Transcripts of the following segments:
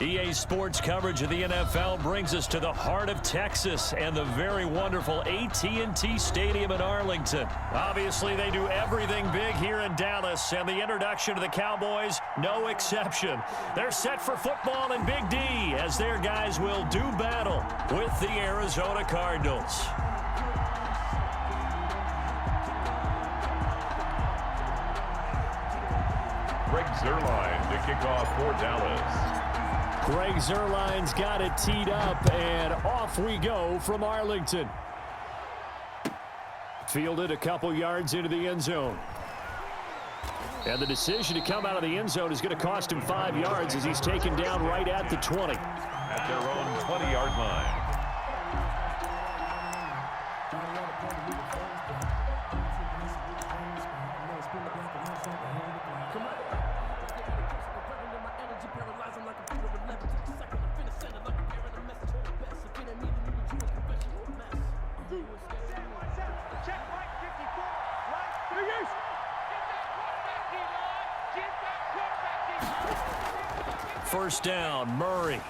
EA Sports coverage of the NFL brings us to the heart of Texas and the very wonderful AT&T Stadium in Arlington. Obviously, they do everything big here in Dallas, and the introduction to the Cowboys, no exception. They're set for football in Big D as their guys will do battle with the Arizona Cardinals. Greg Zuerlein to kick off for Dallas. Greg Zuerlein's got it teed up, and off we go from Arlington. Fielded a couple yards into the end zone. And the decision to come out of the end zone is going to cost him 5 yards as he's taken down right at the 20. At their own 20-yard line. First down, Murray.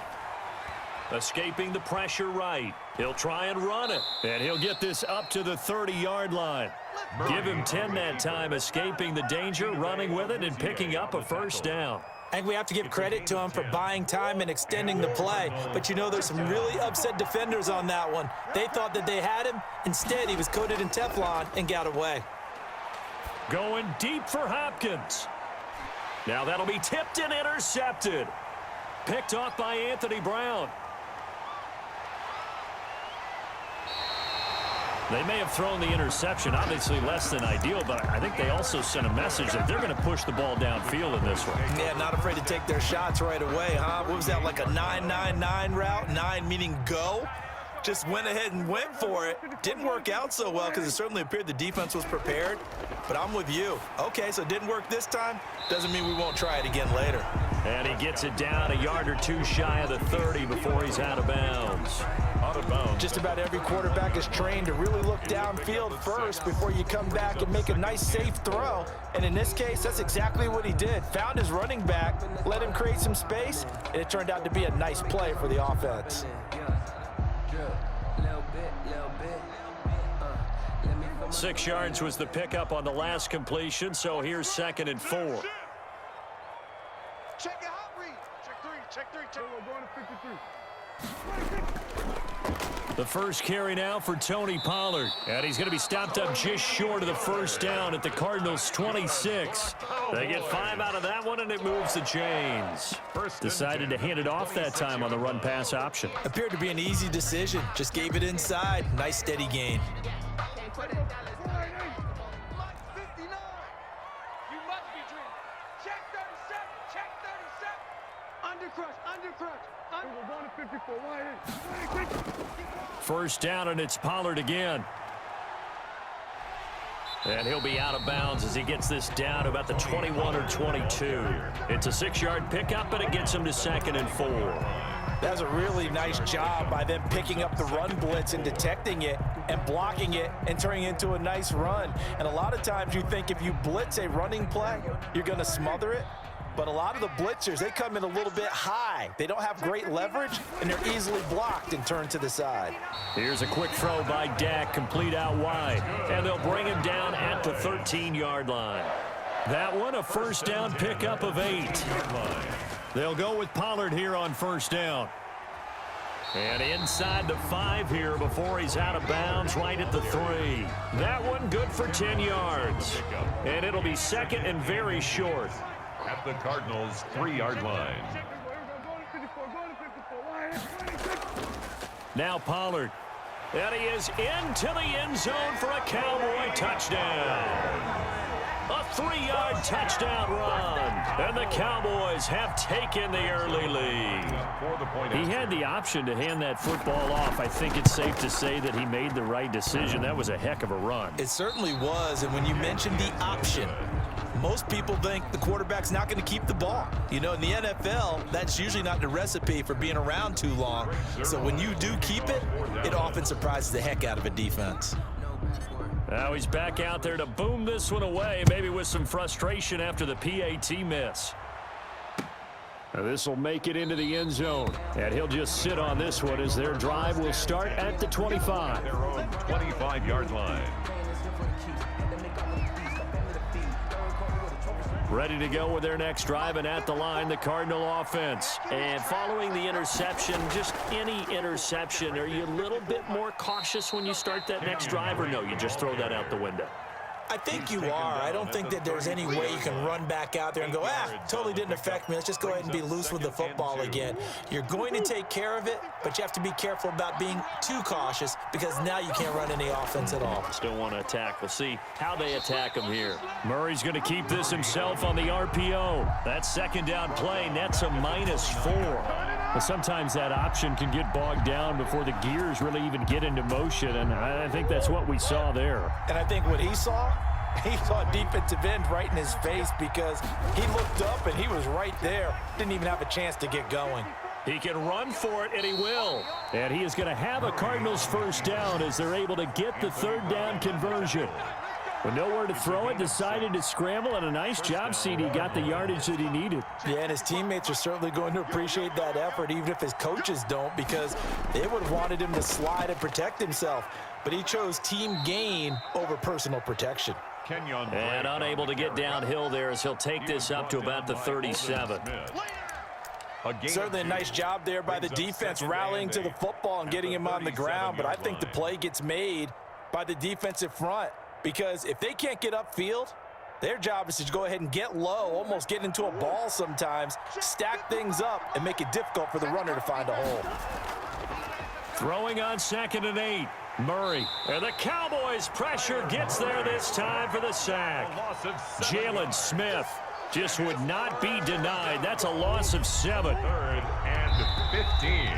Escaping the pressure right. He'll try and run it. And he'll get this up to the 30-yard line. Give him 10 that time, escaping the danger, running with it, and picking up a first down. I think we have to give credit to him for buying time and extending the play. But, you know, there's some really upset defenders on that one. They thought that they had him. Instead, he was coated in Teflon and got away. Going deep for Hopkins. Now that'll be tipped and intercepted. Picked off by Anthony Brown. They may have thrown the interception, obviously less than ideal, but I think they also sent a message that they're going to push the ball downfield in this one. Yeah, not afraid to take their shots right away, huh? What was that, like a 9-9-9 route? 9 meaning go? Just went ahead and went for it. Didn't work out so well because it certainly appeared the defense was prepared. But I'm with you. Okay, so it didn't work this time. Doesn't mean we won't try it again later. And he gets it down a yard or two shy of the 30 before he's out of bounds. Out of bounds. Just about every quarterback is trained to really look downfield first before you come back and make a nice, safe throw. And in this case, that's exactly what he did. Found his running back, let him create some space, and it turned out to be a nice play for the offense. 6 yards was the pickup on the last completion, so here's 2nd and 4. Check it out, read. Check three. Going to 53. The first carry now for Tony Pollard. And he's going to be stopped up just short of the first down at the Cardinals' 26. They get 5 out of that one, and it moves the chains. Decided to hand it off that time on the run-pass option. Appeared to be an easy decision. Just gave it inside. Nice, steady gain. First down, and it's Pollard again. And he'll be out of bounds as he gets this down to about the 21 or 22. It's a 6-yard pickup, but it gets him to 2nd and 4. That's a really nice job by them picking up the run blitz and detecting it and blocking it and turning it into a nice run. And a lot of times you think if you blitz a running play, you're going to smother it. But a lot of the blitzers, they come in a little bit high. They don't have great leverage, and they're easily blocked and turned to the side. Here's a quick throw by Dak, complete out wide. And they'll bring him down at the 13-yard line. That one, a first down pickup of 8. They'll go with Pollard here on first down. And inside the 5 here before he's out of bounds right at the 3. That one good for 10 yards. And it'll be 2nd and very short. At the Cardinals' 3-yard line. Now Pollard. And he is into the end zone for a Cowboy touchdown. A 3-yard touchdown run. And the Cowboys have taken the early lead. He had the option to hand that football off. I think it's safe to say that he made the right decision. That was a heck of a run. It certainly was. And when you mentioned the option, most people think the quarterback's not going to keep the ball. You know, in the NFL, that's usually not the recipe for being around too long. So when you do keep it, it often surprises the heck out of a defense. Now he's back out there to boom this one away, maybe with some frustration after the PAT miss. This will make it into the end zone, and he'll just sit on this one as their drive will start at the 25. Their own 25-yard line. Ready to go with their next drive, and at the line, the Cardinal offense. And following the interception, just any interception, are you a little bit more cautious when you start that next drive, or no, you just throw that out the window? I think you are. I don't think that there's any way you can run back out there and go, totally didn't affect me. Let's just go ahead and be loose with the football again. You're going to take care of it, but you have to be careful about being too cautious because now you can't run any offense at all. Still want to attack. We'll see how they attack him here. Murray's going to keep this himself on the RPO. That second down play nets a -4. Well, sometimes that option can get bogged down before the gears really even get into motion, and I think that's what we saw there. And I think what he saw a defensive end right in his face because he looked up and he was right there. Didn't even have a chance to get going. He can run for it, and he will. And he is going to have a Cardinals first down as they're able to get the third down conversion. With nowhere to throw it, decided to scramble, and a nice job, CD. Got the yardage that he needed. Yeah, and his teammates are certainly going to appreciate that effort, even if his coaches don't, because they would have wanted him to slide and protect himself. But he chose team gain over personal protection. And unable to get downhill there as he'll take this up to about the 37. Certainly a nice job there by the defense rallying to the football and getting him on the ground, but I think the play gets made by the defensive front because if they can't get upfield, their job is to go ahead and get low, almost get into a ball sometimes, stack things up, and make it difficult for the runner to find a hole. Throwing on 2nd and 8. Murray, and the Cowboys' pressure gets there this time for the sack. Jalen Smith just would not be denied. That's a loss of 7. 3rd and 15.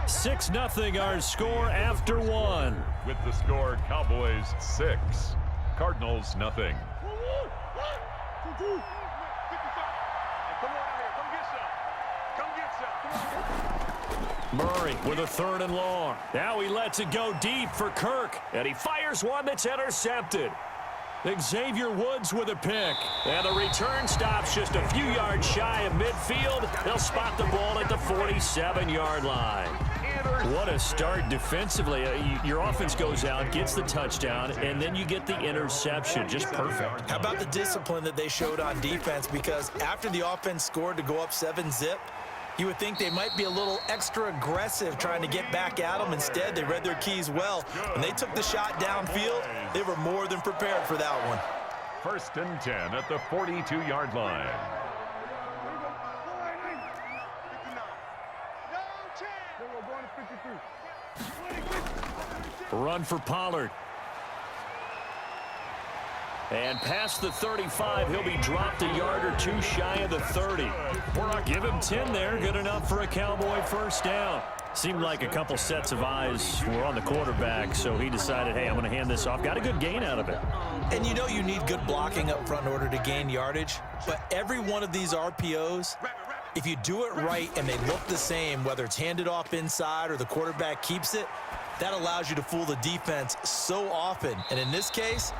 6-0 our score after 1. With the score, Cowboys 6, Cardinals nothing. Murray with a 3rd and long. Now he lets it go deep for Kirk, and he fires one that's intercepted. Xavier Woods with a pick, and the return stops just a few yards shy of midfield. They'll spot the ball at the 47-yard line. What a start defensively. Your offense goes out, gets the touchdown, and then you get the interception. Just perfect. How about the discipline that they showed on defense? Because after the offense scored to go up 7-zip, you would think they might be a little extra aggressive trying to get back at them. Instead, they read their keys well. When they took the shot downfield, they were more than prepared for that one. 1st and 10 at the 42-yard line. Run for Pollard. And past the 35, he'll be dropped a yard or two shy of the 30. Give him 10 there, good enough for a Cowboy first down. Seemed like a couple sets of eyes were on the quarterback, so he decided, hey, I'm going to hand this off. Got a good gain out of it. And you know you need good blocking up front in order to gain yardage, but every one of these RPOs, if you do it right and they look the same, whether it's handed off inside or the quarterback keeps it, that allows you to fool the defense so often. And in this case,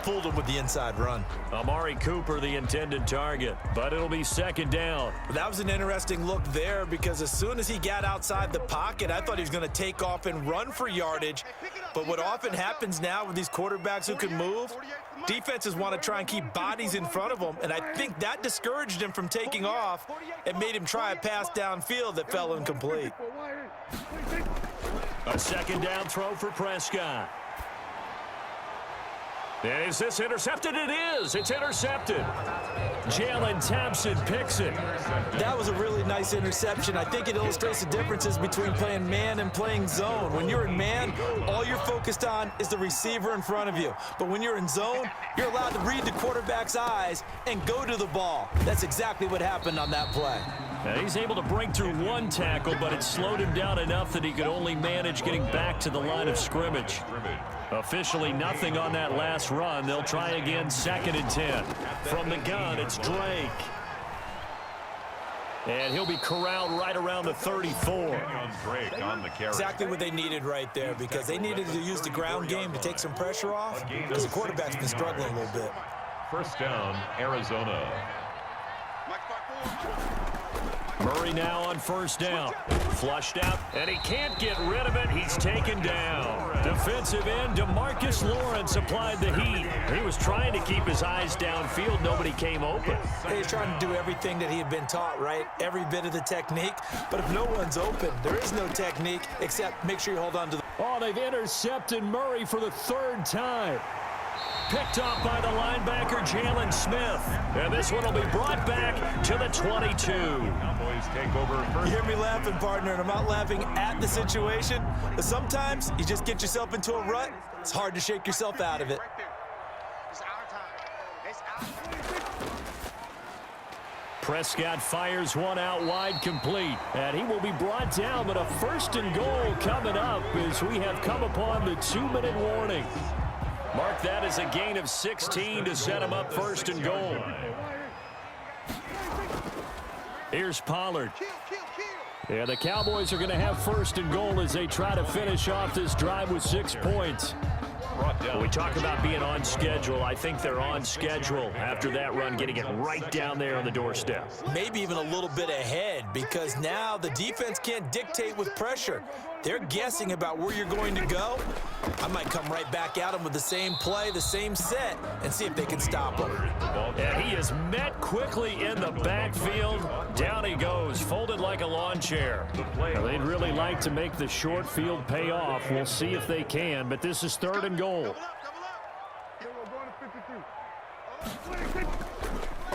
fooled him with the inside run. Amari Cooper, the intended target, but it'll be 2nd down. That was an interesting look there because as soon as he got outside the pocket, I thought he was going to take off and run for yardage. But what often happens now with these quarterbacks who can move, defenses want to try and keep bodies in front of them, and I think that discouraged him from taking off and made him try a pass downfield that fell incomplete. A 2nd down throw for Prescott. And is this intercepted? It is. It's intercepted. Jalen Thompson picks it. That was a really nice interception. I think it illustrates the differences between playing man and playing zone. When you're in man, all you're focused on is the receiver in front of you. But when you're in zone, you're allowed to read the quarterback's eyes and go to the ball. That's exactly what happened on that play. And he's able to break through one tackle, but it slowed him down enough that he could only manage getting back to the line of scrimmage. Officially nothing on that last run. They'll try again 2nd and 10. From the gun, it's Drake. And he'll be corralled right around the 34. Drake on the carry. Exactly what they needed right there because they needed to use the ground game to take some pressure off because the quarterback's been struggling a little bit. 1st down, Arizona. Murray now on first down. Flushed out, and he can't get rid of it. He's taken down. Defensive end DeMarcus Lawrence applied the heat. He was trying to keep his eyes downfield. Nobody came open. He's trying to do everything that he had been taught, right? Every bit of the technique. But if no one's open, there is no technique except make sure you hold on to the... Oh, they've intercepted Murray for the third time. Picked off by the linebacker, Jalen Smith. And this one will be brought back to the 22. Cowboys take over first. You hear me laughing, partner, and I'm not laughing at the situation. But sometimes you just get yourself into a rut. It's hard to shake yourself out of it. Right there. It's our time. It's our Prescott fires one out wide, complete. And he will be brought down, but a first and goal coming up as we have come upon the 2-minute warning. Mark that as a gain of 16 to set him up first and goal. Here's Pollard. Yeah, the Cowboys are going to have first and goal as they try to finish off this drive with 6 points. When we talk about being on schedule, I think they're on schedule after that run, getting it right down there on the doorstep. Maybe even a little bit ahead, because now the defense can't dictate with pressure. They're guessing about where you're going to go. I might come right back at them with the same play, the same set, and see if they can stop him. And he is met quickly in the backfield. Down he goes, folded like a lawn chair. Well, they'd really like to make the short field pay off. We'll see if they can, but this is third and goal.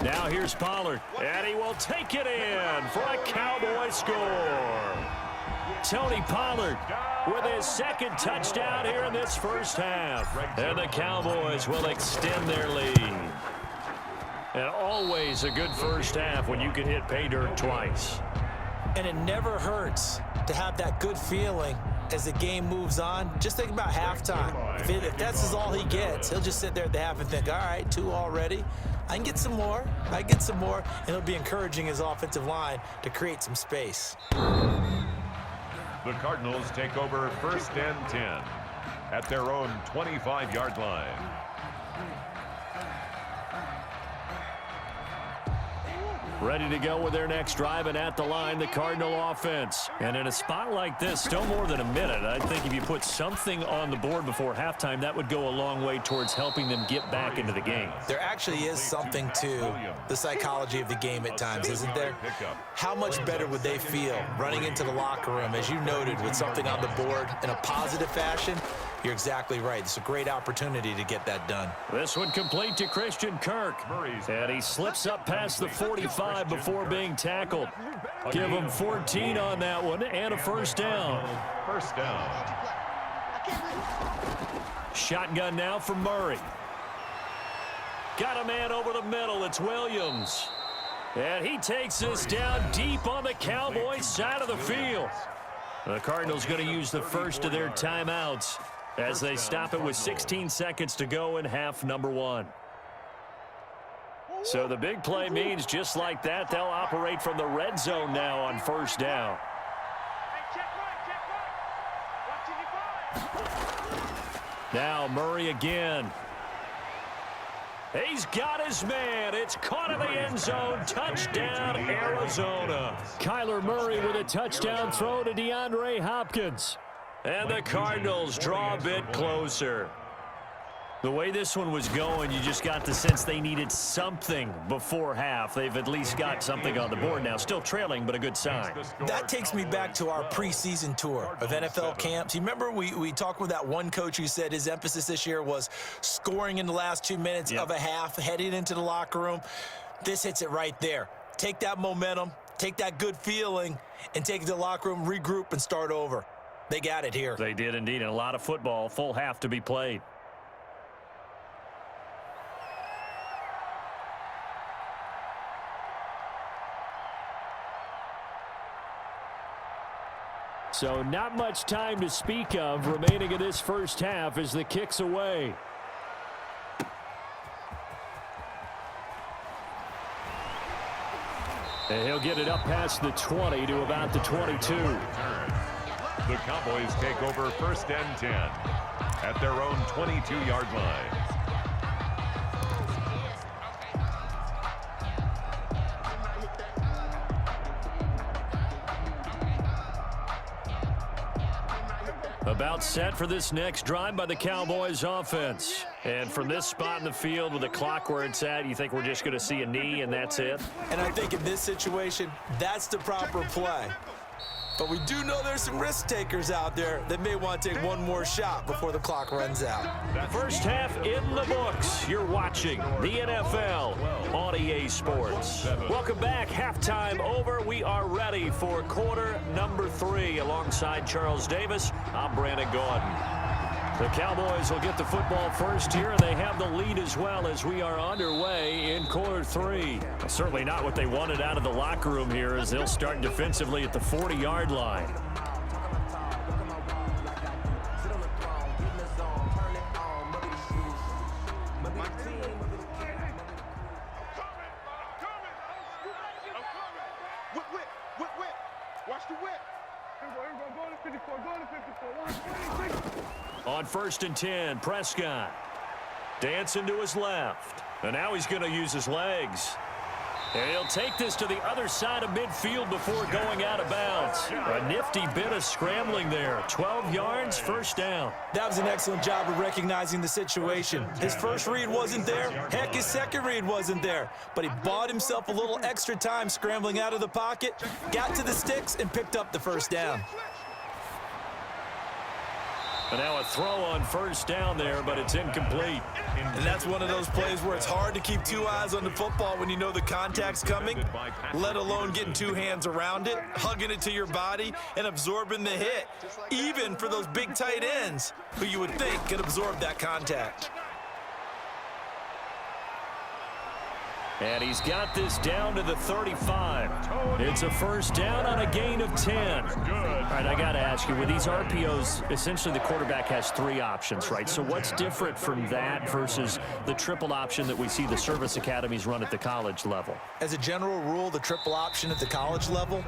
Now here's Pollard, and he will take it in for a Cowboy score. Tony Pollard with his second touchdown here in this first half. And the Cowboys will extend their lead. And always a good first half when you can hit pay dirt twice. And it never hurts to have that good feeling as the game moves on. Just think about halftime. If that's all he gets, he'll just sit there at the half and think, all right, 2 already. I can get some more. I can get some more. And he'll be encouraging his offensive line to create some space. The Cardinals take over first and 10 at their own 25-yard line. Ready to go with their next drive, and at the line, the Cardinal offense. And in a spot like this, still more than a minute, I think if you put something on the board before halftime, that would go a long way towards helping them get back into the game. There actually is something to the psychology of the game at times, isn't there? How much better would they feel running into the locker room, as you noted, with something on the board in a positive fashion? You're exactly right. It's a great opportunity to get that done. This one complete to Christian Kirk. And he slips up past the 45 before being tackled. Give him 14 on that one and a first down. First down. Shotgun now for Murray. Got a man over the middle. It's Williams. And he takes this down deep on the Cowboys side of the field. The Cardinals going to use the first of their timeouts as they stop it with 16 seconds to go in half number 1. So the big play means just like that, they'll operate from the red zone now on first down. Now Murray again. He's got his man. It's caught in the end zone. Touchdown, Arizona. Kyler Murray with a touchdown throw to DeAndre Hopkins. And the Cardinals draw a bit closer. The way this one was going, you just got the sense they needed something before half. They've at least got something on the board now. Still trailing, but a good sign. That takes me back to our preseason tour of NFL camps. You remember we talked with that one coach who said his emphasis this year was scoring in the last 2 minutes of a half, heading into the locker room. This hits it right there. Take that momentum, take that good feeling, and take it to the locker room, regroup, and start over. They got it here. They did indeed, and a lot of football, full half to be played. So not much time to speak of remaining in this first half as the kick's away. And he'll get it up past the 20 to about the 22. The Cowboys take over first and 10 at their own 22-yard line. About set for this next drive by the Cowboys offense. And from this spot in the field with the clock where it's at, you think we're just going to see a knee and that's it? And I think in this situation, that's the proper play. But we do know there's some risk takers out there that may want to take one more shot before the clock runs out. First half in the books. You're watching the NFL on EA Sports. Welcome back. Halftime over. We are ready for quarter number 3. Alongside Charles Davis, I'm Brandon Gordon. The Cowboys will get the football first here, and they have the lead as well as we are underway in quarter 3. Well, certainly not what they wanted out of the locker room here as they'll start defensively at the 40-yard line. Watch the whip. Go to 54, go to 54. On 1st and 10, Prescott dancing to his left. And now he's going to use his legs. And he'll take this to the other side of midfield before going out of bounds. A nifty bit of scrambling there. 12 yards, first down. That was an excellent job of recognizing the situation. His first read wasn't there. Heck, his second read wasn't there. But he bought himself a little extra time scrambling out of the pocket, got to the sticks, and picked up the first down. And now a throw on first down there, but it's incomplete. And that's one of those plays where it's hard to keep two eyes on the football when you know the contact's coming, let alone getting two hands around it, hugging it to your body, and absorbing the hit, even for those big tight ends who you would think could absorb that contact. And he's got this down to the 35. It's a first down on a gain of 10. All right, I got to ask you, with these RPOs, essentially the quarterback has 3 options, right? So what's different from that versus the triple option that we see the service academies run at the college level? As a general rule, the triple option at the college level,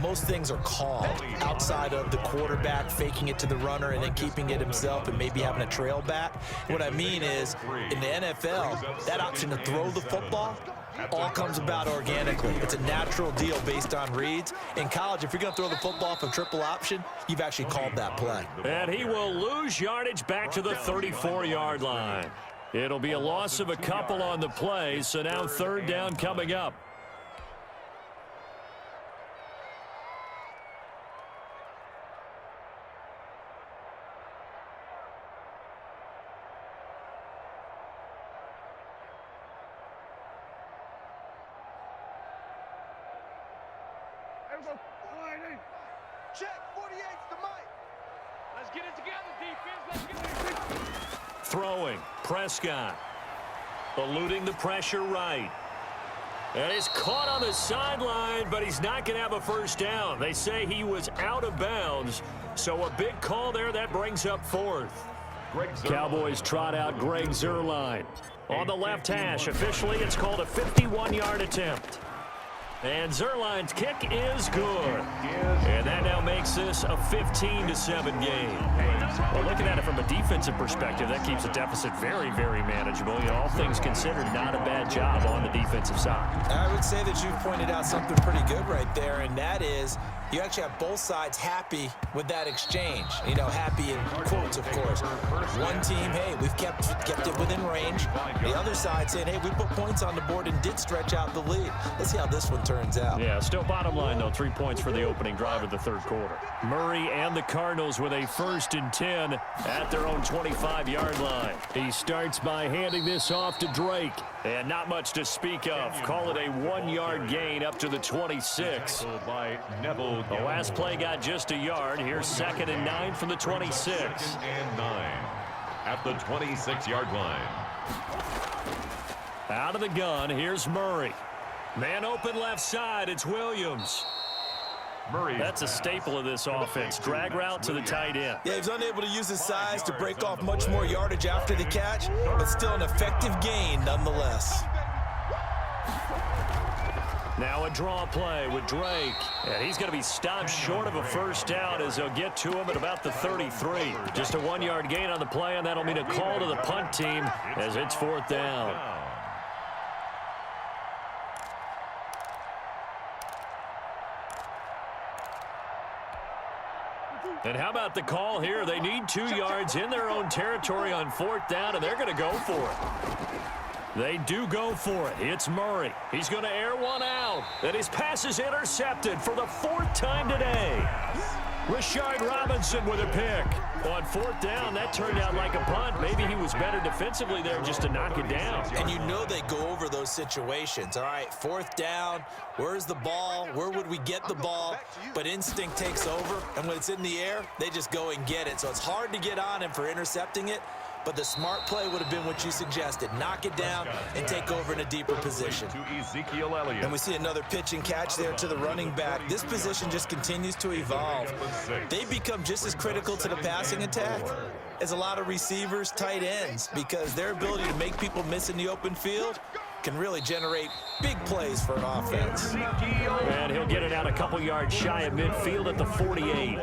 most things are called outside of the quarterback faking it to the runner and then keeping it himself and maybe having a trail back. What I mean is, in the NFL, that option to throw the football all comes about organically. It's a natural deal based on reads. In college, if you're going to throw the football for triple option, you've actually called that play. And he will lose yardage back to the 34-yard line. It'll be a loss of a couple on the play, so now third down coming up. Check, 48's the mic. Let's get it together, defense. Let's get it. Throwing, Prescott. Eluding the pressure right. And he's caught on the sideline, but he's not going to have a first down. They say he was out of bounds, so a big call there that brings up 4th. Cowboys trot out Greg Zuerlein. On the left hash, officially it's called a 51-yard attempt. And Zuerlein's kick is good. And that now makes this a 15-7 game. Well, looking at it from a defensive perspective, that keeps the deficit very, very manageable. You know, all things considered, not a bad job on the defensive side. I would say that you've pointed out something pretty good right there, and that is you actually have both sides happy with that exchange. You know, happy in quotes, of course. One team, hey, we've kept it within range. The other side saying, hey, we put points on the board and did stretch out the lead. Let's see how this one turns out. Yeah, still bottom line, though, 3 points for the opening drive of the third quarter. Murray and the Cardinals with a 1st and 10 at their own 25-yard line. He starts by handing this off to Drake. And not much to speak of. Call it a 1-yard gain up to the 26. The last play got just a yard. Here's 2nd and 9 from the 26. 2nd and 9 at the 26-yard line. Out of the gun, here's Murray. Man open left side, it's Williams. That's a staple of this offense. Drag route to the tight end. Yeah, he was unable to use his size to break off much more yardage after the catch, but still an effective gain nonetheless. Now a draw play with Drake. And he's going to be stopped short of a first down as they'll get to him at about the 33. Just a 1-yard gain on the play, and that'll mean a call to the punt team as it's 4th down. And how about the call here? They need 2 yards in their own territory on 4th down, and they're going to go for it. They do go for it. It's Murray. He's going to air one out. And his pass is intercepted for the 4th time today. Rashard Robinson with a pick. On 4th down, that turned out like a punt. Maybe he was better defensively there just to knock it down. And you know they go over those situations. All right, 4th down, where's the ball? Where would we get the ball? But instinct takes over, and when it's in the air, they just go and get it. So it's hard to get on him for intercepting it, but the smart play would have been what you suggested. Knock it down and take over in a deeper position. To Ezekiel Elliott. And we see another pitch and catch there to the running back. This position just continues to evolve. They become just as critical to the passing attack as a lot of receivers, tight ends, because their ability to make people miss in the open field can really generate big plays for an offense. And he'll get it out a couple yards shy of midfield at the 48.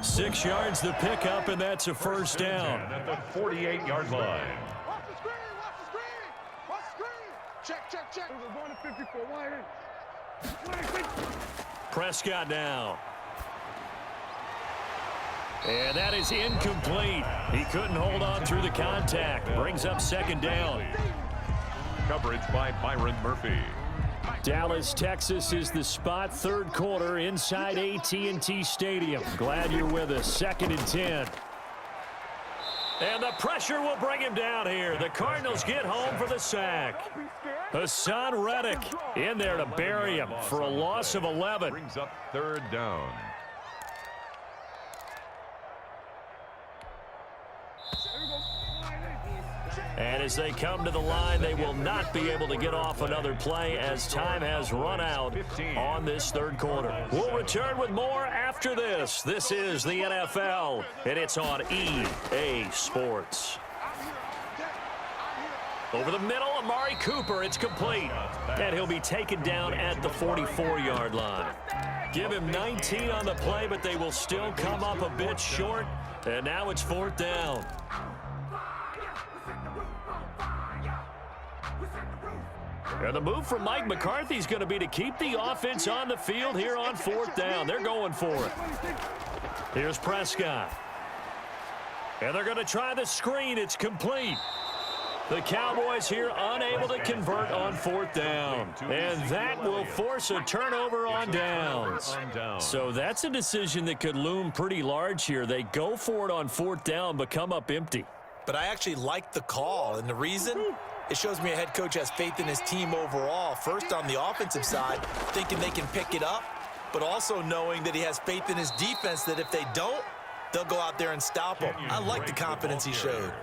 6 yards the pickup, and that's a first down. At the 48-yard line. Watch the screen, watch the screen, watch the screen. Check. We're going to 54. Prescott now. And that is incomplete. He couldn't hold on through the contact. Brings up 2nd down. Coverage by Byron Murphy. Dallas, Texas is the spot. 3rd quarter inside AT&T Stadium. Glad you're with us. 2nd and 10. And the pressure will bring him down here. The Cardinals get home for the sack. Hassan Reddick in there to bury him for a loss of 11. Brings up 3rd down. And as they come to the line, they will not be able to get off another play as time has run out on this 3rd quarter. We'll return with more after this. This is the NFL, and it's on EA Sports. Over the middle, Amari Cooper. It's complete. And he'll be taken down at the 44-yard line. Give him 19 on the play, but they will still come up a bit short. And now it's 4th down. And the move from Mike McCarthy is going to be to keep the offense on the field here on 4th down. They're going for it. Here's Prescott. And they're going to try the screen. It's complete. The Cowboys here unable to convert on 4th down. And that will force a turnover on downs. So that's a decision that could loom pretty large here. They go for it on 4th down, but come up empty. But I actually like the call, and the reason? It shows me a head coach has faith in his team overall. First on the offensive side, thinking they can pick it up, but also knowing that he has faith in his defense that if they don't, they'll go out there and stop him. I like the confidence he showed.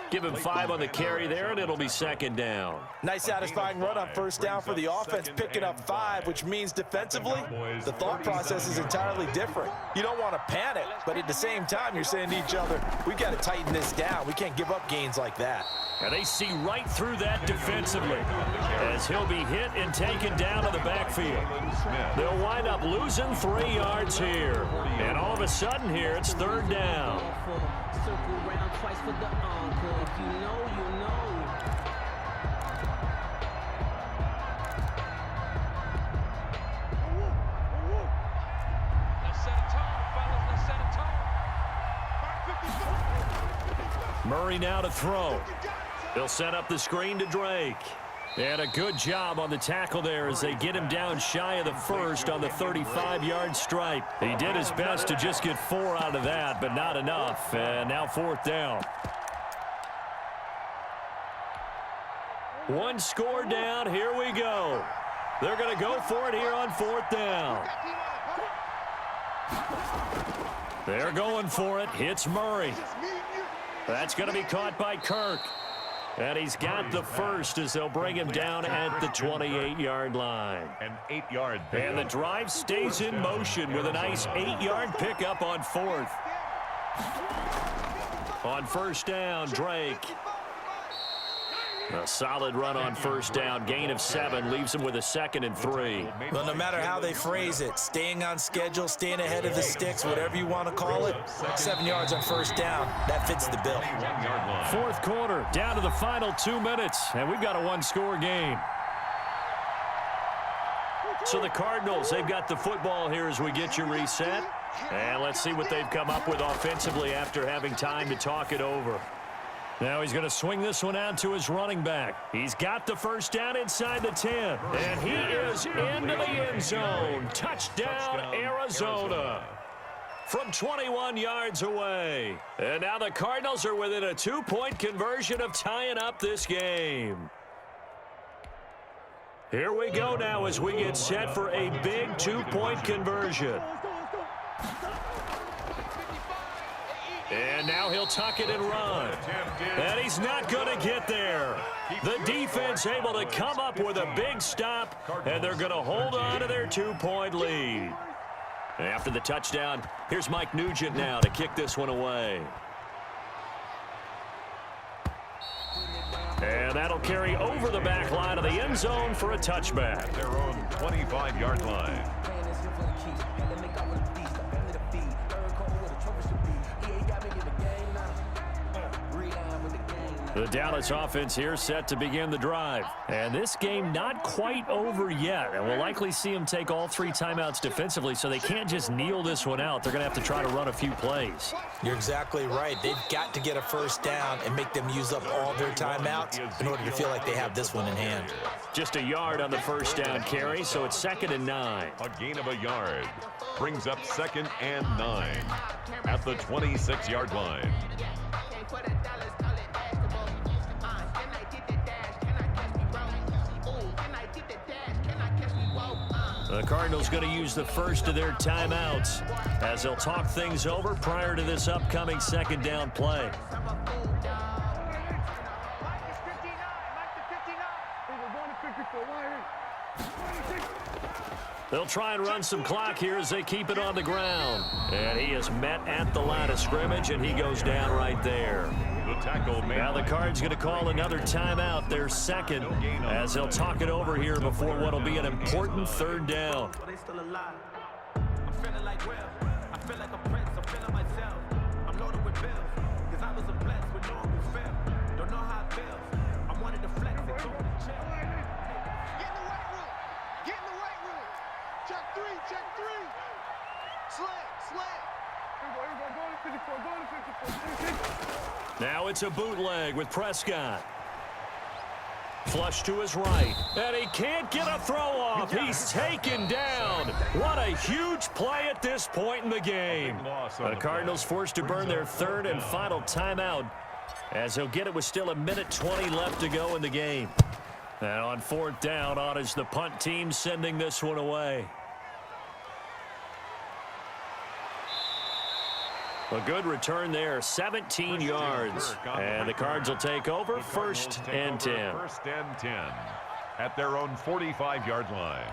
Give him 5 on the carry there, and it'll be 2nd down. Nice satisfying run on 1st down for the offense, picking up 5, which means defensively, the thought process is entirely different. You don't want to panic, but at the same time, you're saying to each other, we've got to tighten this down. We can't give up gains like that. And they see right through that defensively as he'll be hit and taken down to the backfield. They'll wind up losing 3 yards here. And all of a sudden here, it's 3rd down. Murray now to throw. He'll set up the screen to Drake. And a good job on the tackle there as they get him down shy of the 1st on the 35-yard stripe. He did his best to just get 4 out of that, but not enough. And now 4th down. 1 score down. Here we go. They're going to go for it here on 4th down. They're going for it. It's Murray. That's going to be caught by Kirk. And he's got the 1st as they'll bring him down at the 28-yard line. An 8-yard pickup. And the drive stays in motion with a nice 8-yard pickup on 4th. On 1st down, Drake. A solid run on 1st down. Gain of 7 leaves him with a 2nd and 3. Well, no matter how they phrase it, staying on schedule, staying ahead of the sticks, whatever you want to call it, 7 yards on 1st down, that fits the bill. 4th quarter, down to the final 2 minutes, and we've got a 1-score game. So the Cardinals, they've got the football here as we get you reset. And let's see what they've come up with offensively after having time to talk it over. Now he's going to swing this one out to his running back. He's got the first down inside the 10. And he is into the end zone. Touchdown, Arizona. From 21 yards away. And now the Cardinals are within a 2-point conversion of tying up this game. Here we go now as we get set for a big 2-point conversion. And now he'll tuck it and run. And he's not going to get there. The defense able to come up with a big stop, and they're going to hold on to their 2-point lead. After the touchdown, here's Mike Nugent now to kick this one away. And that'll carry over the back line of the end zone for a touchback. Their own 25-yard line. The Dallas offense here set to begin the drive. And this game not quite over yet. And we'll likely see them take all 3 timeouts defensively, so they can't just kneel this one out. They're going to have to try to run a few plays. You're exactly right. They've got to get a first down and make them use up all their timeouts in order to feel like they have this one in hand. Just a yard on the first down carry, so it's 2nd and 9. A gain of a yard brings up 2nd and 9 at the 26-yard line. The Cardinals going to use the first of their timeouts as they'll talk things over prior to this upcoming 2nd down play. They'll try and run some clock here as they keep it on the ground. And he is met at the line of scrimmage, and he goes down right there. Now the Cards going to call another timeout, their 2nd, as they'll talk it over here before what will be an important 3rd down. Now it's a bootleg with Prescott. Flush to his right. And he can't get a throw off. He's taken down. What a huge play at this point in the game. The Cardinals forced to burn their 3rd and final timeout as they'll get it with still 1:20 left to go in the game. And on 4th down, on is the punt team sending this one away. A good return there, 17 yards. And the Cards will take over 1st and 10. 1st and 10 at their own 45-yard line.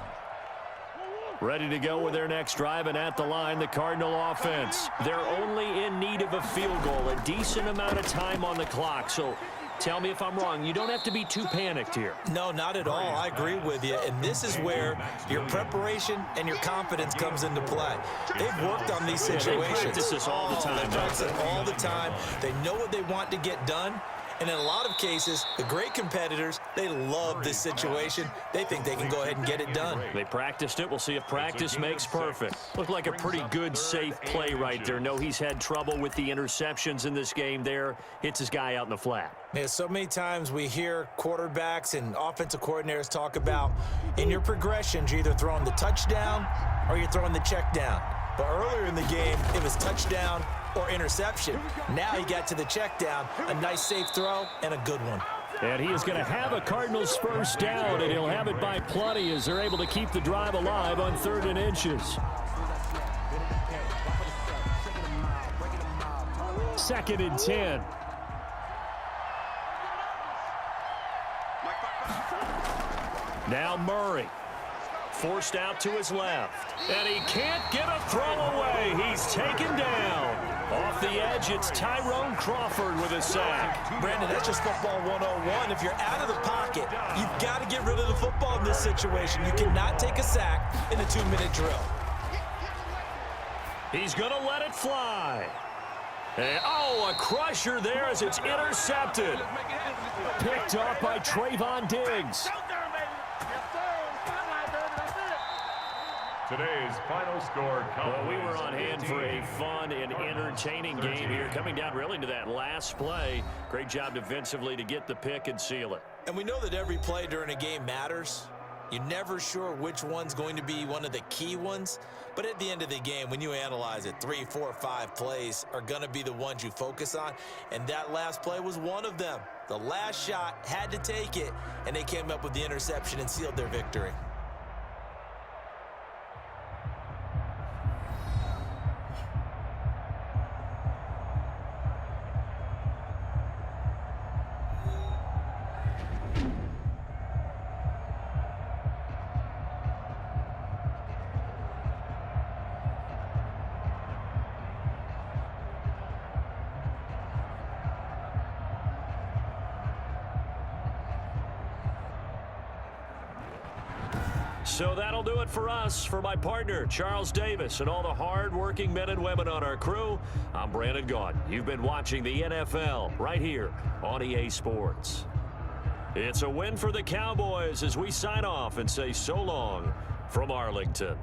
Ready to go with their next drive, and at the line, the Cardinal offense. They're only in need of a field goal, a decent amount of time on the clock. So tell me if I'm wrong. You don't have to be too panicked here. No, not at all. I agree with you. And this is where your preparation and your confidence comes into play. They've worked on these situations. They practice this all the time. They practice it all the time. They know what they want to get done. And in a lot of cases, the great competitors, they love this situation. They think they can go ahead and get it done. They practiced it. We'll see if practice makes perfect. Looked like a pretty good, safe play right there. No, he's had trouble with the interceptions in this game there. Hits his guy out in the flat. Yeah, so many times we hear quarterbacks and offensive coordinators talk about in your progressions, you're either throwing the touchdown or you're throwing the check down. But earlier in the game, it was touchdown or interception. Now he got to the check down, a nice safe throw, and a good one. And he is going to have a Cardinals first down, and he'll have it by plenty as they're able to keep the drive alive on 3rd and inches. 2nd and 10. Now Murray. Forced out to his left. And he can't get a throw away. He's taken down. Off the edge, it's Tyrone Crawford with a sack. Brandon, that's just football 101. If you're out of the pocket, you've got to get rid of the football in this situation. You cannot take a sack in a 2-minute drill. He's going to let it fly. And, oh, a crusher there as it's intercepted. Picked off by Trayvon Diggs. Today's final score. Well, we were on hand for a fun and entertaining game here. Coming down really to that last play. Great job defensively to get the pick and seal it. And we know that every play during a game matters. You're never sure which one's going to be one of the key ones. But at the end of the game, when you analyze it, 3, 4, 5 plays are going to be the ones you focus on. And that last play was one of them. The last shot had to take it, and they came up with the interception and sealed their victory. So that'll do it for us. For my partner, Charles Davis, and all the hard-working men and women on our crew, I'm Brandon Gaudin. You've been watching the NFL right here on EA Sports. It's a win for the Cowboys as we sign off and say so long from Arlington.